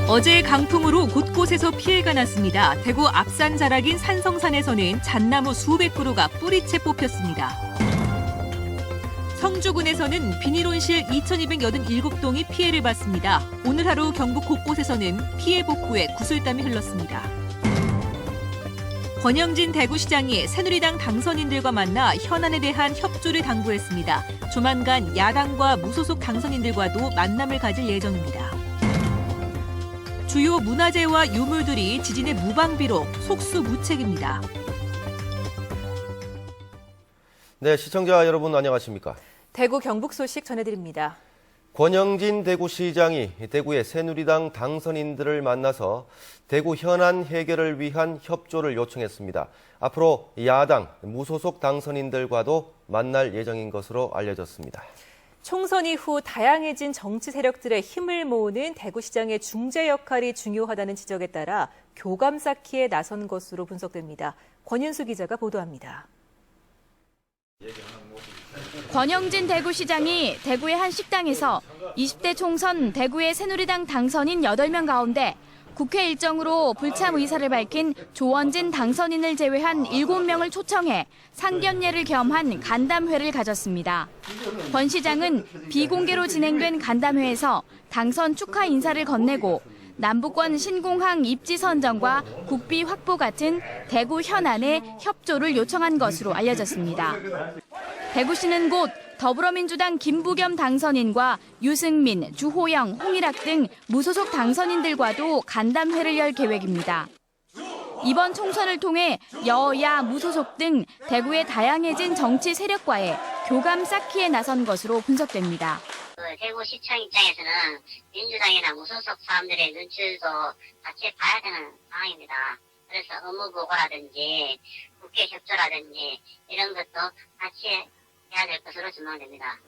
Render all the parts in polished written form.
어제 강풍으로 곳곳에서 피해가 났습니다. 대구 앞산 자락인 산성산에서는 잣나무 수백 그루가 뿌리채 뽑혔습니다. 성주군에서는 비닐온실 2,287동이 피해를 봤습니다. 오늘 하루 경북 곳곳에서는 피해 복구에 구슬땀이 흘렀습니다. 권영진 대구시장이 새누리당 당선인들과 만나 현안에 대한 협조를 당부했습니다. 조만간 야당과 무소속 당선인들과도 만남을 가질 예정입니다. 주요 문화재와 유물들이 지진의 무방비로 속수무책입니다. 네, 시청자 여러분 안녕하십니까? 대구 경북 소식 전해드립니다. 권영진 대구시장이 대구의 새누리당 당선인들을 만나서 대구 현안 해결을 위한 협조를 요청했습니다. 앞으로 야당, 무소속 당선인들과도 만날 예정인 것으로 알려졌습니다. 총선 이후 다양해진 정치 세력들의 힘을 모으는 대구시장의 중재 역할이 중요하다는 지적에 따라 교감 쌓기에 나선 것으로 분석됩니다. 권윤수 기자가 보도합니다. 권영진 대구시장이 대구의 한 식당에서 20대 총선 대구의 새누리당 당선인 8명 가운데 국회 일정으로 불참 의사를 밝힌 조원진 당선인을 제외한 7명을 초청해 상견례를 겸한 간담회를 가졌습니다. 권 시장은 비공개로 진행된 간담회에서 당선 축하 인사를 건네고 남부권 신공항 입지 선정과 국비 확보 같은 대구 현안에 협조를 요청한 것으로 알려졌습니다. 대구시는 곧 더불어민주당 김부겸 당선인과 유승민, 주호영, 홍일학 등 무소속 당선인들과도 간담회를 열 계획입니다. 이번 총선을 통해 여야, 무소속 등 대구의 다양해진 정치 세력과의 교감 쌓기에 나선 것으로 분석됩니다. 대구시청 입장에서는 민주당이나 무소속 사람들의 눈치도 같이 봐야 되는 상황입니다. 그래서 업무 보고라든지 국회 협조라든지 이런 것도 같이 해야 될 것으로 전망됩니다.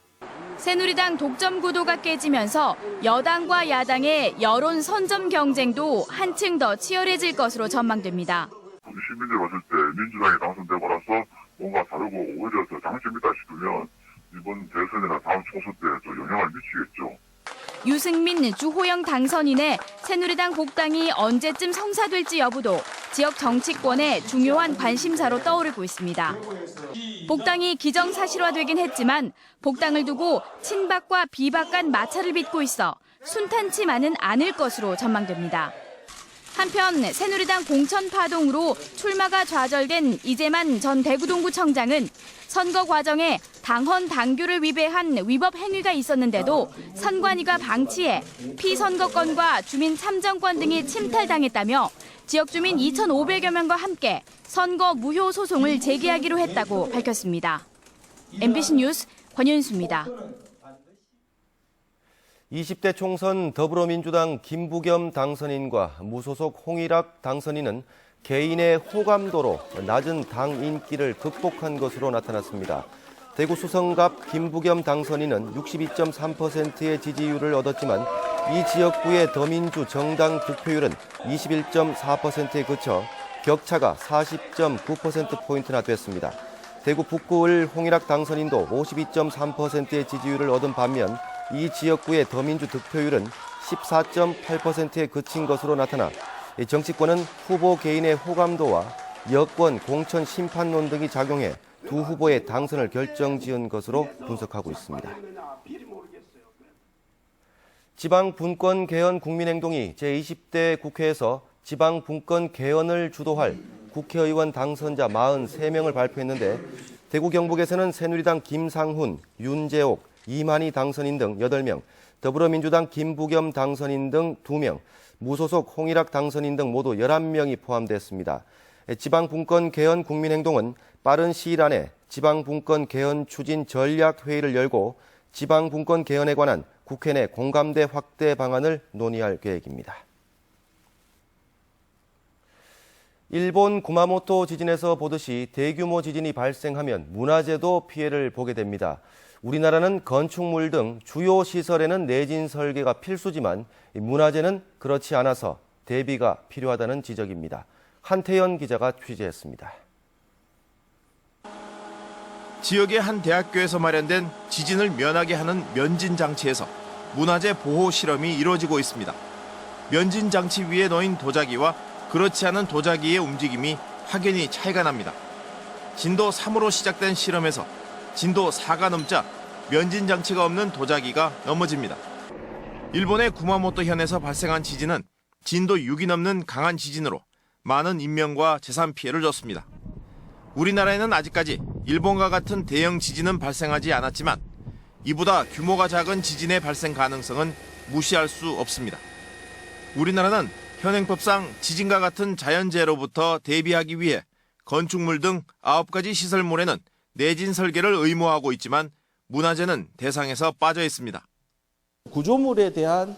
새누리당 독점 구도가 깨지면서 여당과 야당의 여론 선점 경쟁도 한층 더 치열해질 것으로 전망됩니다. 시민들이 봤을 때 민주당이 당선되고 나서 뭔가 다르고 오히려 더 장점이다 싶으면 이번 대선이나 다음 총선 때 또 영향을 미치겠죠. 유승민, 주호영 당선인의 새누리당 복당이 언제쯤 성사될지 여부도 지역 정치권의 중요한 관심사로 떠오르고 있습니다. 복당이 기정사실화되긴 했지만 복당을 두고 친박과 비박 간 마찰을 빚고 있어 순탄치만은 않을 것으로 전망됩니다. 한편 새누리당 공천 파동으로 출마가 좌절된 이재만 전 대구동구청장은 선거 과정에 당헌 당규를 위배한 위법 행위가 있었는데도 선관위가 방치해 피선거권과 주민 참정권 등이 침탈당했다며 지역 주민 2,500여 명과 함께 선거 무효 소송을 제기하기로 했다고 밝혔습니다. MBC 뉴스 권윤수입니다. 20대 총선 더불어민주당 김부겸 당선인과 무소속 홍일학 당선인은 개인의 호감도로 낮은 당 인기를 극복한 것으로 나타났습니다. 대구 수성갑 김부겸 당선인은 62.3%의 지지율을 얻었지만 이 지역구의 더민주 정당 득표율은 21.4%에 그쳐 격차가 40.9%포인트나 됐습니다. 대구 북구을 홍일학 당선인도 52.3%의 지지율을 얻은 반면 이 지역구의 더민주 득표율은 14.8%에 그친 것으로 나타나 정치권은 후보 개인의 호감도와 여권 공천 심판론 등이 작용해 두 후보의 당선을 결정지은 것으로 분석하고 있습니다. 지방분권 개헌 국민행동이 제20대 국회에서 지방분권 개헌을 주도할 국회의원 당선자 43명을 발표했는데 대구 경북에서는 새누리당 김상훈, 윤재옥, 이만희 당선인 등 8명, 더불어민주당 김부겸 당선인 등 2명, 무소속 홍일학 당선인 등 모두 11명이 포함됐습니다. 지방분권 개헌 국민행동은 빠른 시일 안에 지방분권 개헌 추진 전략회의를 열고 지방분권 개헌에 관한 국회 내 공감대 확대 방안을 논의할 계획입니다. 일본 구마모토 지진에서 보듯이 대규모 지진이 발생하면 문화재도 피해를 보게 됩니다. 우리나라는 건축물 등 주요 시설에는 내진 설계가 필수지만 문화재는 그렇지 않아서 대비가 필요하다는 지적입니다. 한태연 기자가 취재했습니다. 지역의 한 대학교에서 마련된 지진을 면하게 하는 면진 장치에서 문화재 보호 실험이 이루어지고 있습니다. 면진 장치 위에 놓인 도자기와 그렇지 않은 도자기의 움직임이 확연히 차이가 납니다. 진도 3으로 시작된 실험에서 진도 4가 넘자 면진 장치가 없는 도자기가 넘어집니다. 일본의 구마모토 현에서 발생한 지진은 진도 6이 넘는 강한 지진으로 많은 인명과 재산 피해를 줬습니다. 우리나라에는 아직까지 일본과 같은 대형 지진은 발생하지 않았지만 이보다 규모가 작은 지진의 발생 가능성은 무시할 수 없습니다. 우리나라는 현행법상 지진과 같은 자연재해로부터 대비하기 위해 건축물 등 9가지 시설물에는 내진 설계를 의무화하고 있지만 문화재는 대상에서 빠져 있습니다. 구조물에 대한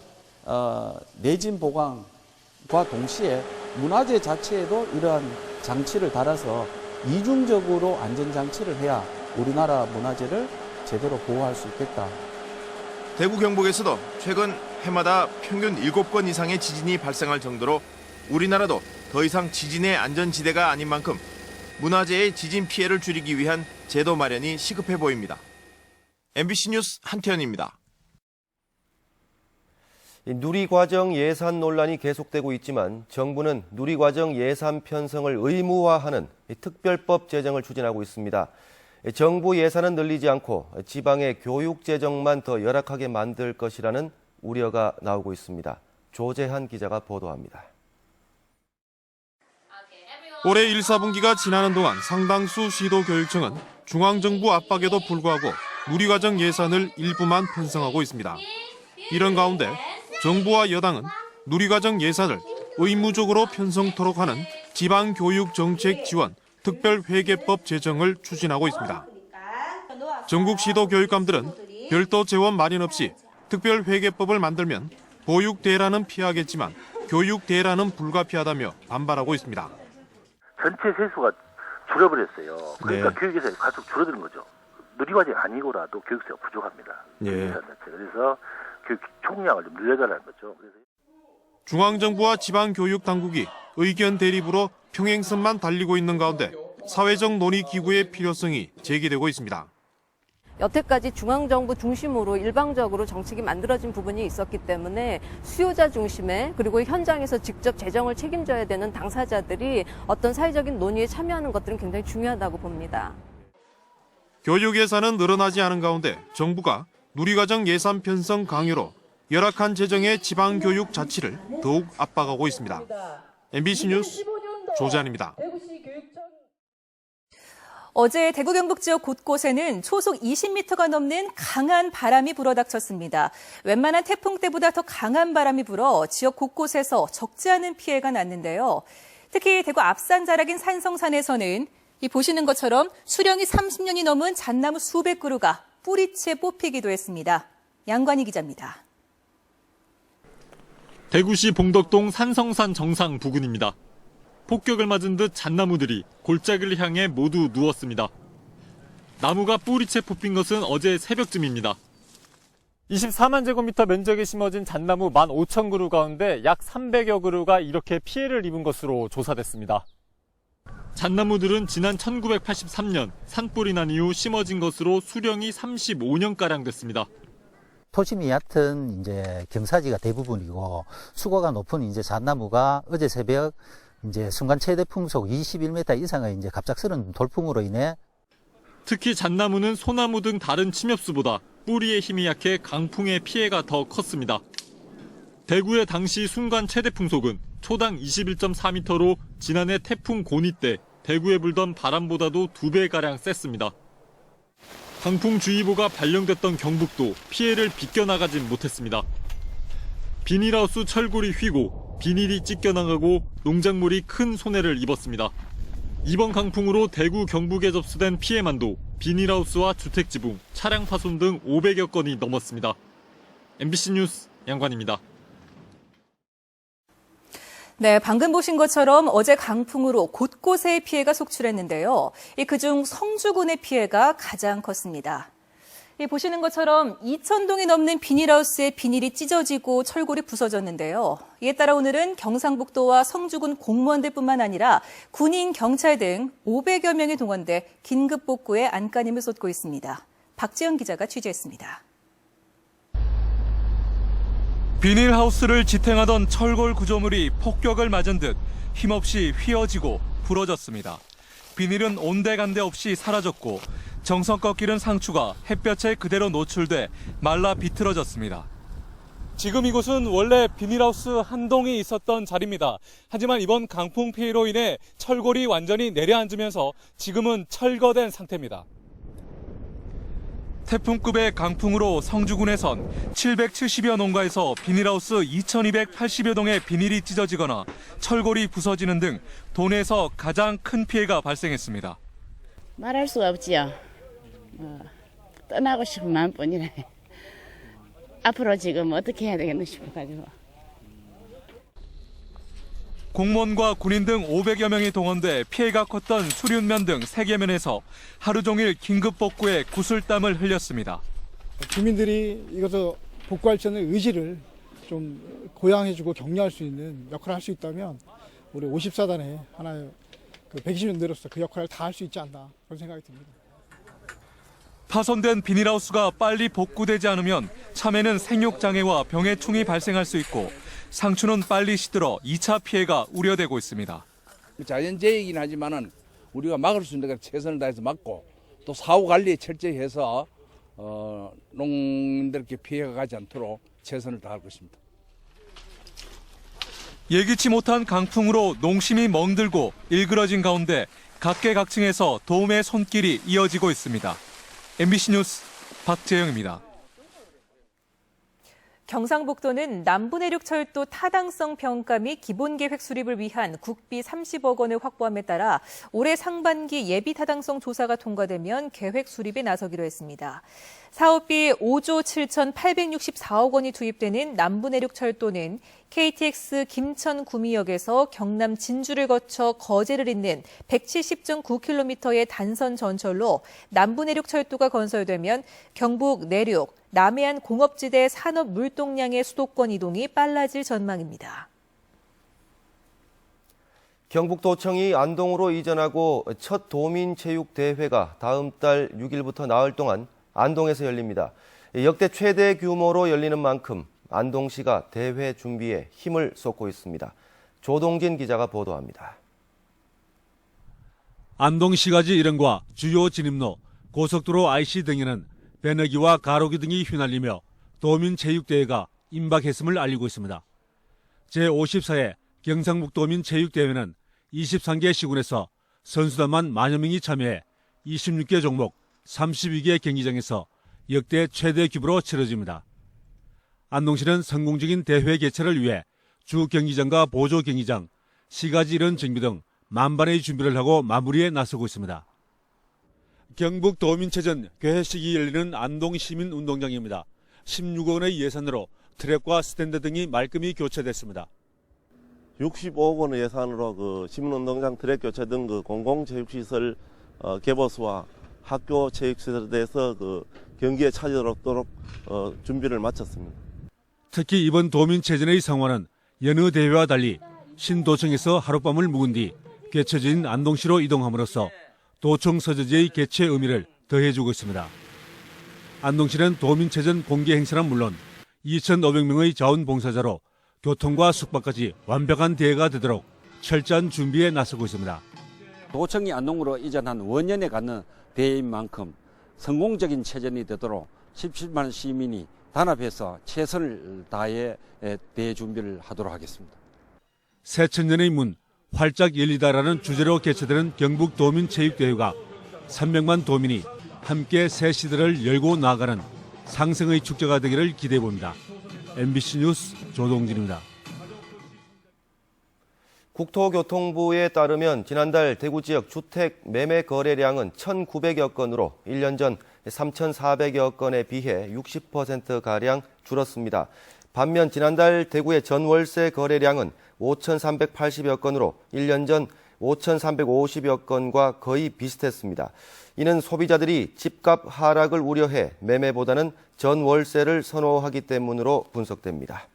내진 보강과 동시에 문화재 자체에도 이러한 장치를 달아서 이중적으로 안전장치를 해야 우리나라 문화재를 제대로 보호할 수 있겠다. 대구 경북에서도 최근 해마다 평균 7건 이상의 지진이 발생할 정도로 우리나라도 더 이상 지진의 안전지대가 아닌 만큼 문화재의 지진 피해를 줄이기 위한 제도 마련이 시급해 보입니다. MBC 뉴스 한태현입니다. 누리과정 예산 논란이 계속되고 있지만 정부는 누리과정 예산 편성을 의무화하는 특별법 제정을 추진하고 있습니다. 정부 예산은 늘리지 않고 지방의 교육 재정만 더 열악하게 만들 것이라는 우려가 나오고 있습니다. 조재한 기자가 보도합니다. 올해 1, 4분기가 지나는 동안 상당수 시도교육청은 중앙정부 압박에도 불구하고 누리과정 예산을 일부만 편성하고 있습니다. 이런 가운데 정부와 여당은 누리과정 예산을 의무적으로 편성토록 하는 지방교육정책 특별회계법 제정을 추진하고 있습니다. 전국 시도교육감들은 별도 재원 마련 없이 특별회계법을 만들면 보육대란은 피하겠지만 교육대란은 불가피하다며 반발하고 있습니다. 전체 세수가 줄어버렸어요. 그러니까 교육에서 가속 줄어드는 거죠. 누리과정이 아니고라도 교육세가 부족합니다. 그래서 교육 총량을 좀 늘려달라는 거죠. 그래서 중앙정부와 지방교육당국이 의견 대립으로 평행선만 달리고 있는 가운데 사회적 논의기구의 필요성이 제기되고 있습니다. 여태까지 중앙정부 중심으로 일방적으로 정책이 만들어진 부분이 있었기 때문에 수요자 중심의 그리고 현장에서 직접 재정을 책임져야 되는 당사자들이 어떤 사회적인 논의에 참여하는 것들은 굉장히 중요하다고 봅니다. 교육 예산은 늘어나지 않은 가운데 정부가 누리과정 예산 편성 강요로 열악한 재정의 지방교육 자치를 더욱 압박하고 있습니다. MBC 뉴스 조재한입니다. 어제 대구 경북 지역 곳곳에는 초속 20m가 넘는 강한 바람이 불어닥쳤습니다. 웬만한 태풍 때보다 더 강한 바람이 불어 지역 곳곳에서 적지 않은 피해가 났는데요. 특히 대구 앞산 자락인 산성산에서는 이 보시는 것처럼 수령이 30년이 넘은 잣나무 수백 그루가 뿌리채 뽑히기도 했습니다. 양관희 기자입니다. 대구시 봉덕동 산성산 정상 부근입니다. 폭격을 맞은 듯 잣나무들이 골짜기를 향해 모두 누웠습니다. 나무가 뿌리채 뽑힌 것은 어제 새벽쯤입니다. 24만 제곱미터 면적에 심어진 잣나무 15,000그루 가운데 약 300여 그루가 이렇게 피해를 입은 것으로 조사됐습니다. 잣나무들은 지난 1983년 산불이 난 이후 심어진 것으로 수령이 35년가량 됐습니다. 토심이 얕은 이제 경사지가 대부분이고 수고가 높은 이제 잣나무가 어제 새벽 이제 순간 최대 풍속 21m 이상의 이제 갑작스러운 돌풍으로 인해 특히 잣나무는 소나무 등 다른 침엽수보다 뿌리의 힘이 약해 강풍의 피해가 더 컸습니다. 대구의 당시 순간 최대 풍속은 초당 21.4m로 지난해 태풍 고니 때 대구에 불던 바람보다도 2배가량 셌습니다. 강풍주의보가 발령됐던 경북도 피해를 비껴나가진 못했습니다. 비닐하우스 철골이 휘고 비닐이 찢겨나가고 농작물이 큰 손해를 입었습니다. 이번 강풍으로 대구 경북에 접수된 피해만도 비닐하우스와 주택지붕, 차량 파손 등 500여 건이 넘었습니다. MBC 뉴스 양관입니다. 네, 방금 보신 것처럼 어제 강풍으로 곳곳에 피해가 속출했는데요. 그중 성주군의 피해가 가장 컸습니다. 보시는 것처럼 2,000동이 넘는 비닐하우스의 비닐이 찢어지고 철골이 부서졌는데요. 이에 따라 오늘은 경상북도와 성주군 공무원들뿐만 아니라 군인, 경찰 등 500여 명이 동원돼 긴급 복구에 안간힘을 쏟고 있습니다. 박지영 기자가 취재했습니다. 비닐하우스를 지탱하던 철골 구조물이 폭격을 맞은 듯 힘없이 휘어지고 부러졌습니다. 비닐은 온데간데 없이 사라졌고 정성껏 기른 상추가 햇볕에 그대로 노출돼 말라 비틀어졌습니다. 지금 이곳은 원래 비닐하우스 한 동이 있었던 자리입니다. 하지만 이번 강풍 피해로 인해 철골이 완전히 내려앉으면서 지금은 철거된 상태입니다. 태풍급의 강풍으로 성주군에선 770여 농가에서 비닐하우스 2280여 동의 비닐이 찢어지거나 철골이 부서지는 등 도내에서 가장 큰 피해가 발생했습니다. 말할 수가 없지요. 떠나고 싶은 마음뿐이네. 앞으로 지금 어떻게 해야 되겠나 싶어가지고. 공무원과 군인 등 500여 명이 동원돼 피해가 컸던 수륜면 등 3개 면에서 하루 종일 긴급 복구에 구슬땀을 흘렸습니다. 주민들이 이것을 복구할 수 있는 의지를 좀 고양해주고 격려할 수 있는 역할을 할 수 있다면 우리 54단의 하나의 120년대로서 그 역할을 다 할 수 있지 않나 그런 생각이 듭니다. 파손된 비닐하우스가 빨리 복구되지 않으면 참외는 생육장애와 병해충이 발생할 수 있고 상추는 빨리 시들어 2차 피해가 우려되고 있습니다. 자연재해이긴 하지만은 우리가 막을 수 있는 데 최선을 다해서 막고 또 사후 관리에 철저히 해서 농민들께 피해가 가지 않도록 최선을 다할 것입니다. 예기치 못한 강풍으로 농심이 멍들고 일그러진 가운데 각계각층에서 도움의 손길이 이어지고 있습니다. MBC 뉴스 박재영입니다. 경상북도는 남부내륙철도 타당성 평가 및 기본계획 수립을 위한 국비 30억 원을 확보함에 따라 올해 상반기 예비 타당성 조사가 통과되면 계획 수립에 나서기로 했습니다. 사업비 5조 7,864억 원이 투입되는 남부내륙철도는 KTX 김천 구미역에서 경남 진주를 거쳐 거제를 잇는 170.9km의 단선 전철로 남부내륙철도가 건설되면 경북 내륙, 남해안 공업지대 산업 물동량의 수도권 이동이 빨라질 전망입니다. 경북도청이 안동으로 이전하고 첫 도민체육대회가 다음 달 6일부터 나흘 동안 안동에서 열립니다. 역대 최대 규모로 열리는 만큼 안동시가 대회 준비에 힘을 쏟고 있습니다. 조동진 기자가 보도합니다. 안동시가지 일행과 주요 진입로, 고속도로 IC 등에는 배너기와 가로기 등이 휘날리며 도민체육대회가 임박했음을 알리고 있습니다. 제54회 경상북도민체육대회는 23개 시군에서 선수단만 만여 명이 참여해 26개 종목 32개 경기장에서 역대 최대 규모로 치러집니다. 안동시는 성공적인 대회 개최를 위해 주 경기장과 보조 경기장, 시가지 이런 정비 등 만반의 준비를 하고 마무리에 나서고 있습니다. 경북 도민체전 개회식이 열리는 안동시민운동장입니다. 16억 원의 예산으로 트랙과 스탠드 등이 말끔히 교체됐습니다. 65억 원의 예산으로 시민운동장 트랙 교체 등 공공체육시설 개보수와 학교 체육시설에 대해서 경기에 차지하도록 준비를 마쳤습니다. 특히 이번 도민체전의 성화는 여느 대회와 달리 신도청에서 하룻밤을 묵은 뒤 개최지인 안동시로 이동함으로써 도청 서저지의 개최 의미를 더해주고 있습니다. 안동시는 도민체전 공개 행사는 물론 2,500명의 자원봉사자로 교통과 숙박까지 완벽한 대회가 되도록 철저한 준비에 나서고 있습니다. 도청이 안동으로 이전한 원년에 갖는 대회인 만큼 성공적인 체전이 되도록 17만 시민이 단합해서 최선을 다해 대회 준비를 하도록 하겠습니다. 새천년의 문 활짝 열리다라는 주제로 개최되는 경북도민체육대회가 300만 도민이 함께 새 시대를 열고 나아가는 상생의 축제가 되기를 기대해봅니다. MBC 뉴스 조동진입니다. 국토교통부에 따르면 지난달 대구 지역 주택 매매 거래량은 1,900여 건으로 1년 전 3,400여 건에 비해 60%가량 줄었습니다. 반면 지난달 대구의 전월세 거래량은 5,380여 건으로 1년 전 5,350여 건과 거의 비슷했습니다. 이는 소비자들이 집값 하락을 우려해 매매보다는 전월세를 선호하기 때문으로 분석됩니다.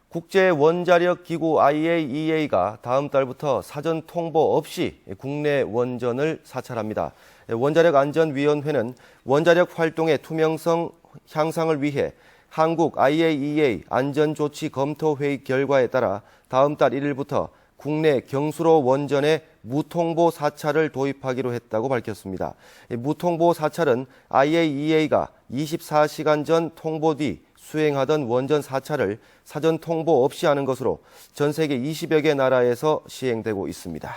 국제원자력기구 IAEA가 다음 달부터 사전 통보 없이 국내 원전을 사찰합니다. 원자력안전위원회는 원자력 활동의 투명성 향상을 위해 한국 IAEA 안전조치검토회의 결과에 따라 다음 달 1일부터 국내 경수로 원전에 무통보 사찰을 도입하기로 했다고 밝혔습니다. 무통보 사찰은 IAEA가 24시간 전 통보 뒤 수행하던 원전 사찰을 사전 통보 없이 하는 것으로 전 세계 20여 개 나라에서 시행되고 있습니다.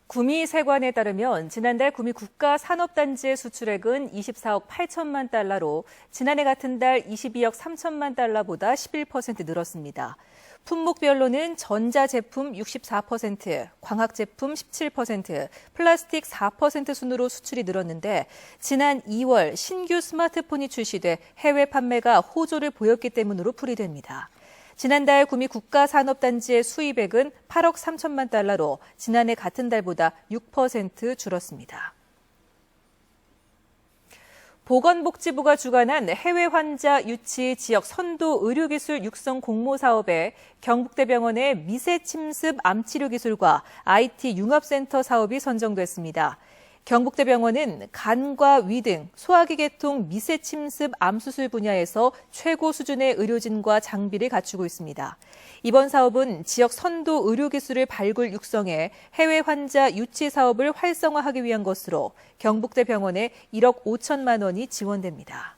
구미 세관에 따르면 지난달 구미 국가산업단지의 수출액은 24억 8천만 달러로 지난해 같은 달 22억 3천만 달러보다 11% 늘었습니다. 품목별로는 전자제품 64%, 광학제품 17%, 플라스틱 4% 순으로 수출이 늘었는데 지난 2월 신규 스마트폰이 출시돼 해외 판매가 호조를 보였기 때문으로 풀이됩니다. 지난달 구미 국가산업단지의 수입액은 8억 3천만 달러로 지난해 같은 달보다 6% 줄었습니다. 보건복지부가 주관한 해외 환자 유치 지역 선도 의료기술 육성 공모 사업에 경북대병원의 미세침습 암치료 기술과 IT 융합센터 사업이 선정됐습니다. 경북대병원은 간과 위 등 소화기 계통 미세침습 암수술 분야에서 최고 수준의 의료진과 장비를 갖추고 있습니다. 이번 사업은 지역 선도 의료기술을 발굴 육성해 해외 환자 유치 사업을 활성화하기 위한 것으로 경북대병원에 1억 5천만 원이 지원됩니다.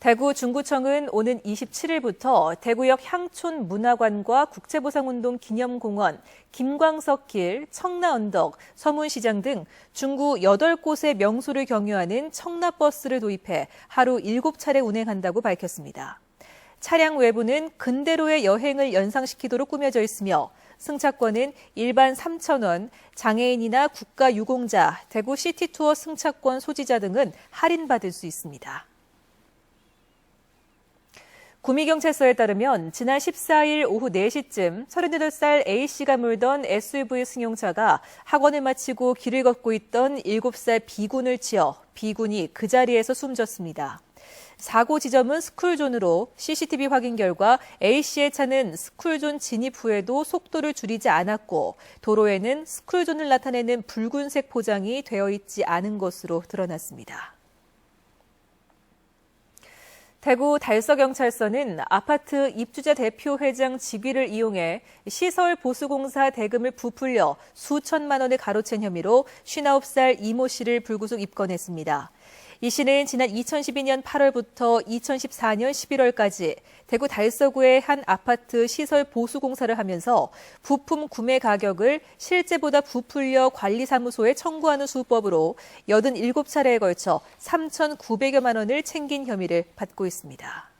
대구 중구청은 오는 27일부터 대구역 향촌문화관과 국채보상운동 기념공원, 김광석길, 청라언덕, 서문시장 등 중구 8곳의 명소를 경유하는 청라버스를 도입해 하루 7차례 운행한다고 밝혔습니다. 차량 외부는 근대로의 여행을 연상시키도록 꾸며져 있으며 승차권은 일반 3,000원, 장애인이나 국가유공자, 대구 시티투어 승차권 소지자 등은 할인받을 수 있습니다. 구미경찰서에 따르면 지난 14일 오후 4시쯤 38살 A씨가 몰던 SUV 승용차가 학원을 마치고 길을 걷고 있던 7살 B군을 치어 B군이 그 자리에서 숨졌습니다. 사고 지점은 스쿨존으로 CCTV 확인 결과 A씨의 차는 스쿨존 진입 후에도 속도를 줄이지 않았고 도로에는 스쿨존을 나타내는 붉은색 포장이 되어 있지 않은 것으로 드러났습니다. 대구 달서경찰서는 아파트 입주자 대표 회장 직위를 이용해 시설 보수공사 대금을 부풀려 수천만 원을 가로챈 혐의로 59살 이모 씨를 불구속 입건했습니다. 이 씨는 지난 2012년 8월부터 2014년 11월까지 대구 달서구의 한 아파트 시설 보수 공사를 하면서 부품 구매 가격을 실제보다 부풀려 관리사무소에 청구하는 수법으로 87차례에 걸쳐 3,900여만 원을 챙긴 혐의를 받고 있습니다.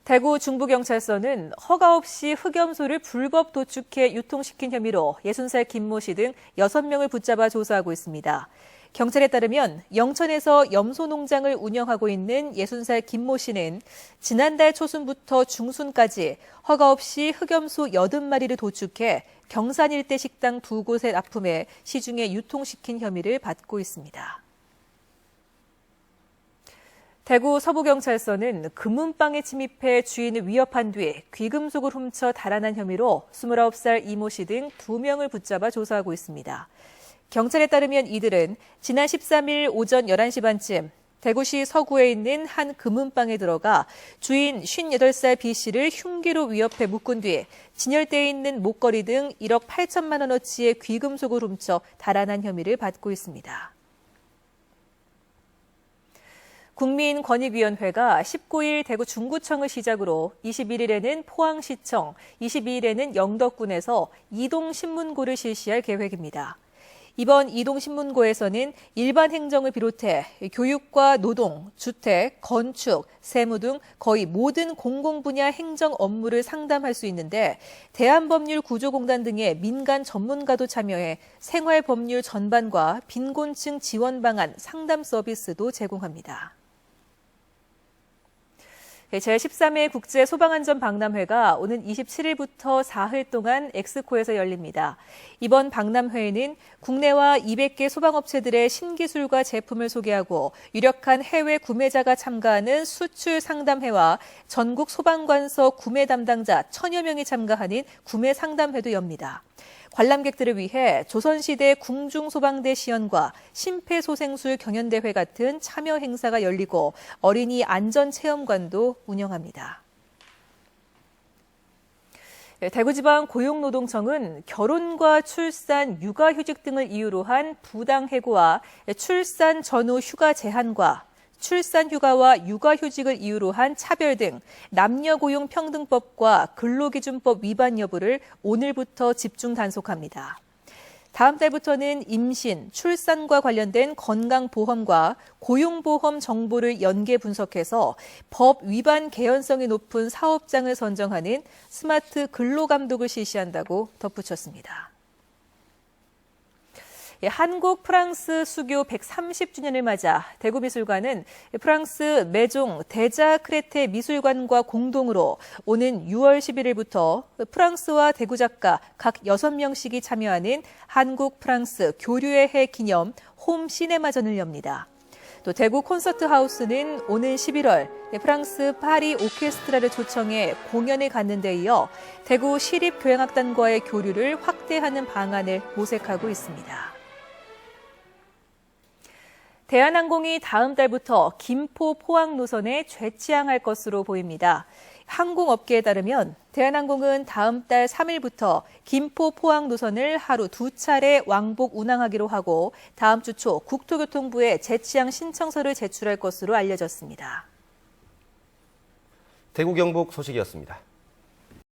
대구 중부경찰서는 허가 없이 흑염소를 불법 도축해 유통시킨 혐의로 60살 김모 씨 등 6명을 붙잡아 조사하고 있습니다. 경찰에 따르면 영천에서 염소 농장을 운영하고 있는 60살 김모 씨는 지난달 초순부터 중순까지 허가 없이 흑염소 80마리를 도축해 경산 일대 식당 2곳에 납품해 시중에 유통시킨 혐의를 받고 있습니다. 대구 서부경찰서는 금은방에 침입해 주인을 위협한 뒤 귀금속을 훔쳐 달아난 혐의로 29살 이모 씨 등 2명을 붙잡아 조사하고 있습니다. 경찰에 따르면 이들은 지난 13일 오전 11시 반쯤 대구시 서구에 있는 한 금은방에 들어가 주인 58살 B씨를 흉기로 위협해 묶은 뒤 진열대에 있는 목걸이 등 1억 8천만 원어치의 귀금속을 훔쳐 달아난 혐의를 받고 있습니다. 국민권익위원회가 19일 대구 중구청을 시작으로 21일에는 포항시청, 22일에는 영덕군에서 이동신문고를 실시할 계획입니다. 이번 이동신문고에서는 일반 행정을 비롯해 교육과 노동, 주택, 건축, 세무 등 거의 모든 공공분야 행정 업무를 상담할 수 있는데 대한법률구조공단 등의 민간 전문가도 참여해 생활법률 전반과 빈곤층 지원 방안 상담 서비스도 제공합니다. 제13회 국제소방안전박람회가 오는 27일부터 4일 동안 엑스코에서 열립니다. 이번 박람회에는 국내와 200개 소방업체들의 신기술과 제품을 소개하고 유력한 해외 구매자가 참가하는 수출 상담회와 전국 소방관서 구매 담당자 1,000여 명이 참가하는 구매 상담회도 엽니다. 관람객들을 위해 조선시대 궁중소방대 시연과 심폐소생술 경연대회 같은 참여 행사가 열리고 어린이 안전체험관도 운영합니다. 대구지방 고용노동청은 결혼과 출산, 육아휴직 등을 이유로 한 부당해고와 출산 전후 휴가 제한과 출산 휴가와 육아휴직을 이유로 한 차별 등 남녀고용평등법과 근로기준법 위반 여부를 오늘부터 집중 단속합니다. 다음 달부터는 임신, 출산과 관련된 건강보험과 고용보험 정보를 연계 분석해서 법 위반 개연성이 높은 사업장을 선정하는 스마트 근로감독을 실시한다고 덧붙였습니다. 한국 프랑스 수교 130주년을 맞아 대구미술관은 프랑스 메종 데자 크레테 미술관과 공동으로 오는 6월 11일부터 프랑스와 대구 작가 각 6명씩이 참여하는 한국 프랑스 교류의 해 기념 홈 시네마전을 엽니다. 또 대구 콘서트 하우스는 오는 11월 프랑스 파리 오케스트라를 초청해 공연을 갖는 데 이어 대구 시립교향악단과의 교류를 확대하는 방안을 모색하고 있습니다. 대한항공이 다음 달부터 김포 포항 노선에 재치항할 것으로 보입니다. 항공업계에 따르면 대한항공은 다음 달 3일부터 김포 포항 노선을 하루 2차례 왕복 운항하기로 하고 다음 주 초 국토교통부에 재치항 신청서를 제출할 것으로 알려졌습니다. 대구 경북 소식이었습니다.